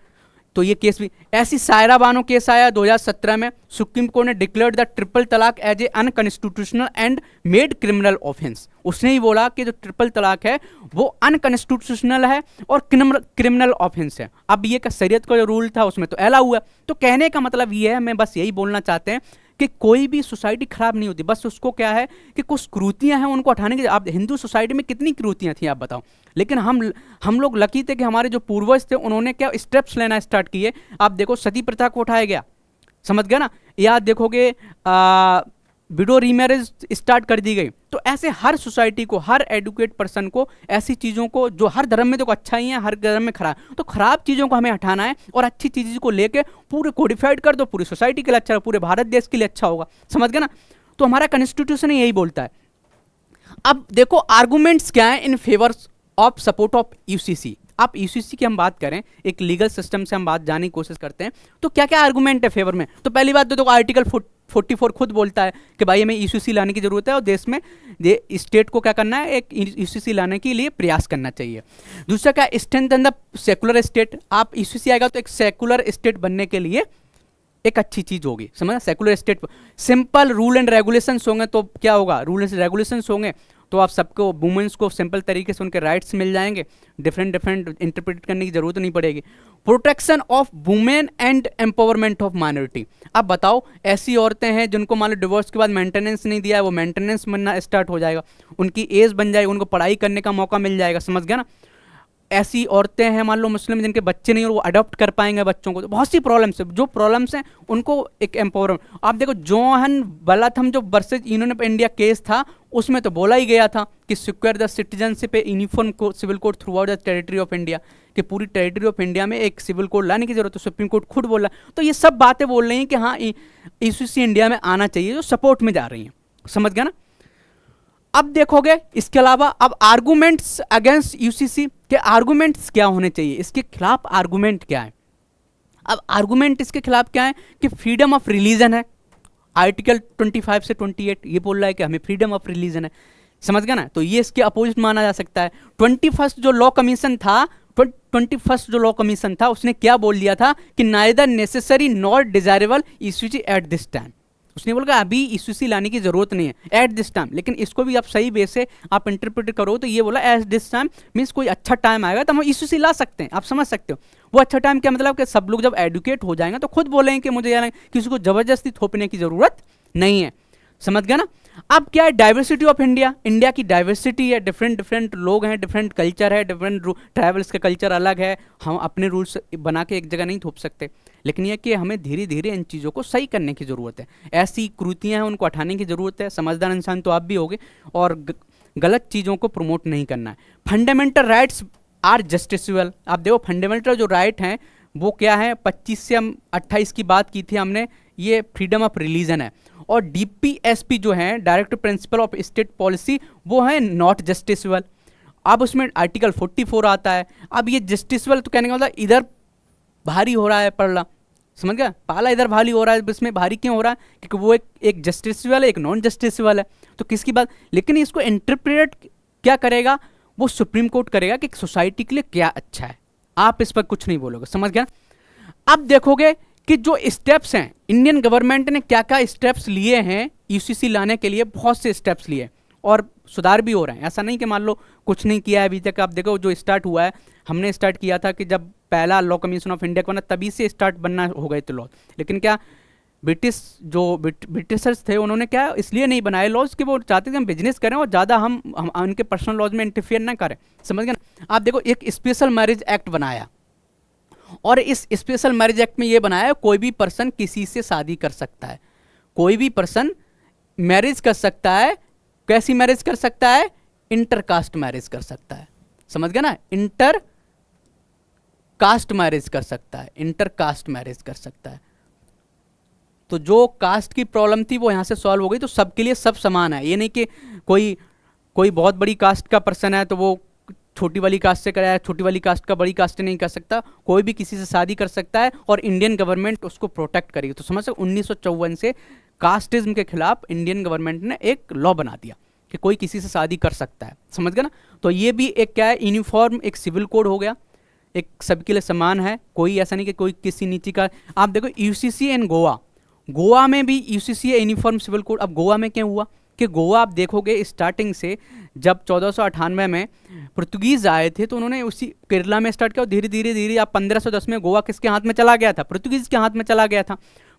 तो ये केस भी ऐसी सायरा बानो केस आया 2017 में, सुप्रीम कोर्ट ने declared the triple talaq as a unconstitutional and made criminal offence. उसने ही बोला कि जो ट्रिपल तलाक है वो अनकॉन्स्टिट्यूशनल है और क्रिमिनल ऑफेंस है। अब ये का शरीयत का जो रूल था उसमें तो अलाउ हुआ। तो कहने का मतलब ये है, मैं बस यही बोलना चाहते हैं कि कोई भी सोसाइटी खराब नहीं होती, बस उसको क्या है कि कुछ क्रूतियां हैं उनको हटाने की। आप हिंदू सोसाइटी में कितनी क्रूतियां थी आप बताओ, लेकिन हम लोग लकी थे कि हमारे जो पूर्वज थे उन्होंने क्या स्टेप्स लेना स्टार्ट किए। आप देखो सती प्रथा को उठाया गया, समझ गया ना, या देखोगे विडो रीमैरिज स्टार्ट कर दी गई। तो ऐसे हर सोसाइटी को, हर एडुकेट पर्सन को ऐसी चीज़ों को, जो हर धर्म में देखो अच्छा ही है, हर धर्म में खराब, तो खराब चीज़ों को हमें हटाना है और अच्छी चीज़ को लेके पूरे कोडिफाइड कर दो, पूरी सोसाइटी के लिए अच्छा, पूरे भारत देश के लिए अच्छा होगा। समझ गए ना। तो हमारा कॉन्स्टिट्यूशन यही बोलता है। अब देखो आर्गूमेंट्स क्या है in favour of support of UCC. आप यूसीसी की हम बात करें, एक लीगल सिस्टम से हम बात जानने की कोशिश करते हैं, तो क्या क्या आर्गूमेंट है फेवर में। तो पहली बात तो देखो आर्टिकल 44 खुद बोलता है कि भाई हमें यूसीसी लाने की जरूरत है और देश में स्टेट को क्या करना है, एक यूसीसी लाने के लिए प्रयास करना चाहिए। दूसरा क्या, स्ट्रेंथन द सेकुलर स्टेट। आप यूसीसी आएगा तो एक सेकुलर स्टेट बनने के लिए एक अच्छी चीज होगी, समझना। Secular state simple rule and regulations होंगे तो क्या होगा, रूल एंड रेगुलेशंस होंगे तो आप सबको, वुमेन्स को सिंपल तरीके से उनके राइट्स मिल जाएंगे, डिफरेंट इंटरप्रेट करने की जरूरत नहीं पड़ेगी। Protection of women and empowerment of minority. अब बताओ ऐसी औरतें हैं जिनको मान लो डिवोर्स के बाद मेंटेनेंस नहीं दिया है, वो मेंटेनेंस बनना स्टार्ट हो जाएगा, उनकी एज बन जाएगी, उनको पढ़ाई करने का मौका मिल जाएगा। समझ गया ना। ऐसी औरतें हैं मान लो मुस्लिम जिनके बच्चे नहीं और वो अडॉप्ट कर पाएंगे बच्चों को, तो बहुत सी प्रॉब्लम्स है, जो प्रॉब्लम्स हैं उनको एक एम्पावरमेंट। आप देखो जॉन बलाथम जो versus Union of India case था उसमें तो बोला ही गया था कि secure the citizenship a uniform civil code throughout the territory of India, कि पूरी टेरिटरी ऑफ इंडिया में एक सिविल कोड लाने की जरूरत है, सुप्रीम कोर्ट खुद बोल रहा है। तो ये सब बातें बोल रही हैं कि हाँ यूसीसी इंडिया में आना चाहिए, जो सपोर्ट में जा रही हैं। समझ गया ना। अब देखोगे इसके अलावा अब आर्गुमेंट्स अगेंस्ट यूसीसी के आर्गुमेंट्स क्या होने चाहिए, इसके खिलाफ आर्गुमेंट क्या है। अब आर्गुमेंट इसके खिलाफ क्या है कि फ्रीडम ऑफ रिलीजन है, आर्टिकल 25 से 28 ये बोल रहा है कि हमें फ्रीडम ऑफ रिलीजन है। समझ गया ना। तो ये इसके अपोजिट माना जा सकता है। 21 जो लॉ कमीशन था, 21 जो लॉ कमीशन था उसने क्या बोल दिया था कि neither necessary not desirable UCC at this time. उसने बोला अभी यूसीसी लाने की जरूरत नहीं है एट दिस टाइम, लेकिन इसको भी आप सही वे से आप इंटरप्रेट करो तो ये बोला एट दिस टाइम मीन्स कोई अच्छा टाइम आएगा तो हम यूसीसी ला सकते हैं। आप समझ सकते हो वो अच्छा टाइम क्या मतलब कि सब लोग जब एडुकेट हो जाएंगे तो खुद बोलेंगे कि मुझे यार किसी को जबरदस्ती थोपने की जरूरत नहीं है। समझ गया ना। अब क्या है डाइवर्सिटी ऑफ इंडिया, इंडिया की डाइवर्सिटी है, डिफरेंट लोग हैं, डिफरेंट कल्चर है, डिफरेंट ट्राइबल्स का कल्चर अलग है, हम अपने रूल्स बना के एक जगह नहीं थोप सकते। लेकिन यह कि हमें धीरे धीरे इन चीज़ों को सही करने की ज़रूरत है, ऐसी क्रूतियाँ हैं उनको हटाने की ज़रूरत है। समझदार इंसान तो आप भी होगे और गलत चीज़ों को प्रमोट नहीं करना है। Fundamental rights are justiciable. आप देखो फंडामेंटल जो राइट हैं वो क्या है, 25 से हम 28 की बात की थी हमने, ये फ्रीडम ऑफ रिलीजन है। और डीपीएसपी जो है direct principle of state policy वो है नॉट जस्टिसबल। अब उसमें आर्टिकल 44 आता है। अब ये जस्टिसबल तो कहने का मतलब इधर भारी हो रहा है पड़ला, समझ गया, पाला इधर भारी हो रहा है, इसमें भारी क्यों हो रहा है क्योंकि वो एक जस्टिसबल है एक नॉन जस्टिसबल है, तो किसकी बात। लेकिन इसको इंटरप्रेट क्या करेगा वो सुप्रीम कोर्ट करेगा कि सोसाइटी के लिए क्या अच्छा है, आप इस पर कुछ नहीं बोलोगे। समझ गया। अब देखोगे कि जो स्टेप्स हैं इंडियन गवर्नमेंट ने क्या क्या स्टेप्स लिए हैं यूसीसी लाने के लिए, बहुत से स्टेप्स लिए और सुधार भी हो रहे हैं। ऐसा नहीं कि मान लो कुछ नहीं किया है अभी तक। आप देखो जो स्टार्ट हुआ है, हमने स्टार्ट किया था कि जब पहला लॉ कमीशन ऑफ इंडिया का बना तभी से स्टार्ट बनना हो गए थे लॉ, लेकिन क्या ब्रिटिशर्स थे उन्होंने क्या इसलिए नहीं बनाए लॉज कि वो चाहते थे हम बिजनेस करें और ज़्यादा हम उनके पर्सनल लॉज में इंटरफियर ना करें, समझ गए ना। आप देखो एक स्पेशल मैरिज एक्ट बनाया, और इस स्पेशल मैरिज एक्ट में ये बनाया कोई भी पर्सन किसी से शादी कर सकता है, कोई भी पर्सन मैरिज कर सकता है। कैसी मैरिज कर सकता है? इंटरकास्ट मैरिज कर सकता है, समझ गए ना। इंटर कास्ट मैरिज कर सकता है, इंटरकास्ट मैरिज कर सकता है। तो जो कास्ट की प्रॉब्लम थी वो यहाँ से सॉल्व हो गई। तो सबके लिए सब समान है, ये नहीं कि कोई बहुत बड़ी कास्ट का पर्सन है तो वो छोटी वाली कास्ट से कराया, छोटी वाली कास्ट का बड़ी कास्ट से नहीं कर सकता। कोई भी किसी से शादी कर सकता है और इंडियन गवर्नमेंट उसको प्रोटेक्ट करेगी। तो समझ सकते 1954 से कास्टिज्म के खिलाफ इंडियन गवर्नमेंट ने एक लॉ बना दिया कि कोई किसी से शादी कर सकता है, समझ गए ना। तो ये भी एक क्या है, यूनिफॉर्म एक सिविल कोड हो गया, एक सबके लिए समान है, कोई ऐसा नहीं कि कोई किसी नीचे का। आप देखो यूसीसी इन गोवा में भी यूसीसी यूनिफॉर्म सिविल कोड। अब गोवा में क्या हुआ कि गोवा आप देखोगे स्टार्टिंग से जब 1498 में पुर्तगीज आए थे तो उन्होंने उसी केरला में स्टार्ट किया, और धीरे धीरे धीरे आप 1510 में गोवा किसके हाथ में चला गया था? पुर्तगीज के हाथ में चला गया था।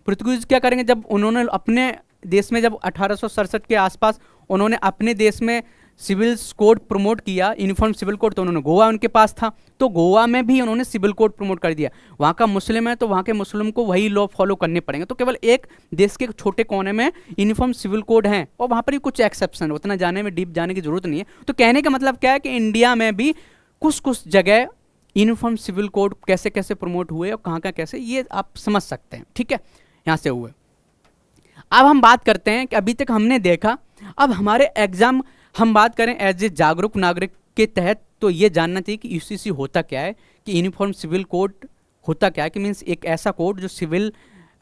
पुर्तगीज क्या करेंगे, जब उन्होंने अपने देश में जब 1867 के आसपास उन्होंने अपने देश में सिविल कोड प्रमोट किया, यूनिफॉर्म सिविल कोड, तो उन्होंने गोवा उनके पास था तो गोवा में भी उन्होंने सिविल कोड प्रमोट कर दिया। वहाँ का मुस्लिम है तो वहाँ के मुस्लिम को वही लॉ फॉलो करने पड़ेंगे। तो केवल एक देश के छोटे कोने में यूनिफॉर्म सिविल कोड हैं और वहाँ पर भी कुछ एक्सेप्शन है, उतना जाने में डीप जाने की जरूरत नहीं है। तो कहने का मतलब क्या है कि इंडिया में भी कुछ जगह यूनिफॉर्म सिविल कोड कैसे कैसे प्रमोट हुए और कहाँ कहाँ कैसे, ये आप समझ सकते हैं, ठीक है, यहाँ से हुए। अब हम बात करते हैं कि अभी तक हमने देखा, अब हमारे एग्जाम हम बात करें एज ए जागरूक नागरिक के तहत, तो ये जानना चाहिए कि यूसीसी होता क्या है, कि यूनिफॉर्म सिविल कोड होता क्या है, कि मीन्स एक ऐसा कोड जो सिविल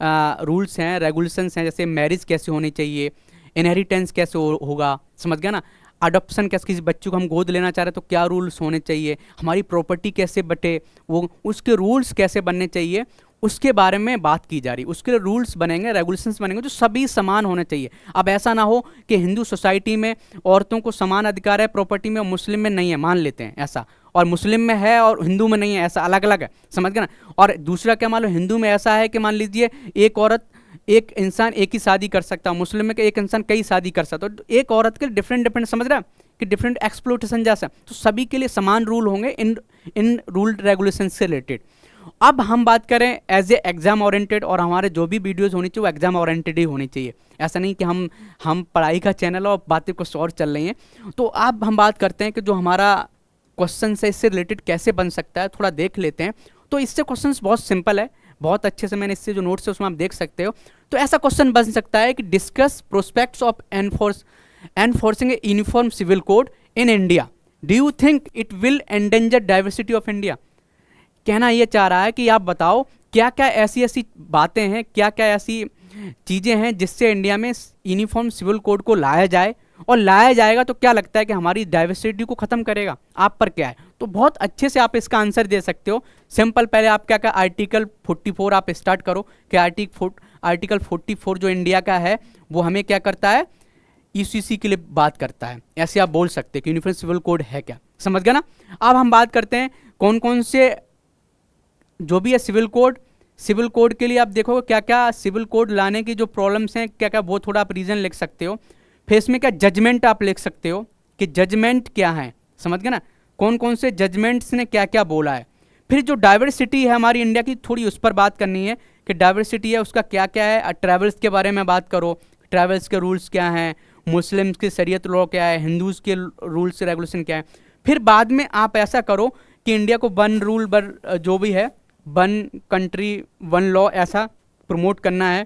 रूल्स हैं, रेगुलेशंस हैं, जैसे मैरिज कैसे होनी चाहिए, इनहेरिटेंस कैसे होगा, समझ गया ना, अडॉप्शन कैसे, किसी बच्चे को हम गोद लेना चाह रहे हैं तो क्या रूल्स होने चाहिए, हमारी प्रॉपर्टी कैसे बटे, वो उसके रूल्स कैसे बनने चाहिए, उसके बारे में बात की जा रही। उसके रूल्स बनेंगे, रेगुलेशंस बनेंगे जो सभी समान होने चाहिए। अब ऐसा ना हो कि हिंदू सोसाइटी में औरतों को समान अधिकार है प्रॉपर्टी में और मुस्लिम में नहीं है, मान लेते हैं ऐसा, और मुस्लिम में है और हिंदू में नहीं है, ऐसा अलग अलग है, समझ गए ना। और दूसरा क्या, मान लो हिंदू में ऐसा है कि मान लीजिए एक इंसान एक ही शादी कर सकता है, मुस्लिम में एक इंसान कई शादी कर सकता है, तो एक औरत के डिफरेंट समझ रहा है कि डिफरेंट एक्सप्लोटेशन जैसा, तो सभी के लिए समान रूल होंगे इन रूल रेगुलेशन से रिलेटेड। अब हम बात करें एज ए एग्जाम ओरिएंटेड, और हमारे जो भी वीडियोस होनी चाहिए वो एग्जाम ओरिएंटेड ही होनी चाहिए। ऐसा नहीं कि हम पढ़ाई का चैनल और बातें कुछ और चल रही हैं। तो अब हम बात करते हैं कि जो हमारा क्वेश्चन है इससे रिलेटेड कैसे बन सकता है, थोड़ा देख लेते हैं। तो इससे क्वेश्चन बहुत सिंपल है, बहुत अच्छे से मैंने इससे जो नोट्स है उसमें आप देख सकते हो। तो ऐसा क्वेश्चन बन सकता है कि discuss prospects of enforcing a uniform civil code in India, do you think it will endanger diversity of India. कहना ये चाह रहा है कि आप बताओ क्या क्या ऐसी ऐसी बातें हैं, क्या क्या ऐसी चीज़ें हैं जिससे इंडिया में यूनिफॉर्म सिविल कोड को लाया जाए, और लाया जाएगा तो क्या लगता है कि हमारी डाइवर्सिटी को ख़त्म करेगा। आप पर क्या है, तो बहुत अच्छे से आप इसका आंसर दे सकते हो। सिंपल, पहले आप क्या क्या आर्टिकल 44 आप स्टार्ट करो कि आर्टिकल 44 जो इंडिया का है वो हमें क्या करता है, यूसीसी के लिए बात करता है, ऐसे आप बोल सकते हैं कि यूनिफॉर्म सिविल कोड है क्या, समझ गया ना। अब हम बात करते हैं कौन कौन से जो भी है सिविल कोड के लिए आप देखो क्या क्या सिविल कोड लाने की जो प्रॉब्लम्स हैं, क्या क्या वो थोड़ा आप रीज़न लिख सकते हो। फिर इसमें क्या जजमेंट आप लिख सकते हो कि जजमेंट क्या है, समझ गए ना, कौन कौन से जजमेंट्स ने क्या क्या बोला है। फिर जो डाइवर्सिटी है हमारी इंडिया की, थोड़ी उस पर बात करनी है कि डाइवर्सिटी है उसका क्या क्या है। ट्रैवल्स के बारे में बात करो, ट्रैवल्स के रूल्स क्या हैं, मुस्लिम्स के शरीयत लॉ क्या है, हिंदूज़ के रूल्स रेगुलेशन क्या है। फिर बाद में आप ऐसा करो कि इंडिया को वन रूल जो भी है, वन कंट्री वन लॉ ऐसा प्रमोट करना है,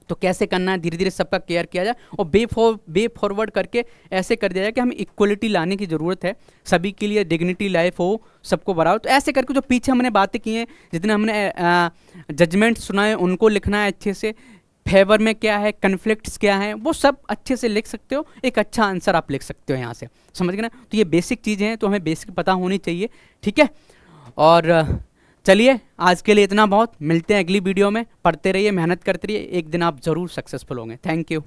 तो कैसे करना है, धीरे धीरे सबका केयर किया जाए और बे फॉरवर्ड करके ऐसे कर दिया जाए कि हमें इक्वलिटी लाने की ज़रूरत है, सभी के लिए डिग्निटी लाइफ हो, सबको बराबर। तो ऐसे करके जो पीछे हमने बातें की हैं, जितने हमने जजमेंट सुनाए उनको लिखना है अच्छे से, फेवर में क्या है, कन्फ्लिक्ट्स क्या हैं, वो सब अच्छे से लिख सकते हो, एक अच्छा आंसर आप लिख सकते हो यहाँ से, समझ गए ना। तो ये बेसिक चीज़ें हैं, तो हमें बेसिक पता होनी चाहिए, ठीक है। और चलिए आज के लिए इतना बहुत, मिलते हैं अगली वीडियो में। पढ़ते रहिए, मेहनत करते रहिए, एक दिन आप ज़रूर सक्सेसफुल होंगे। Thank you.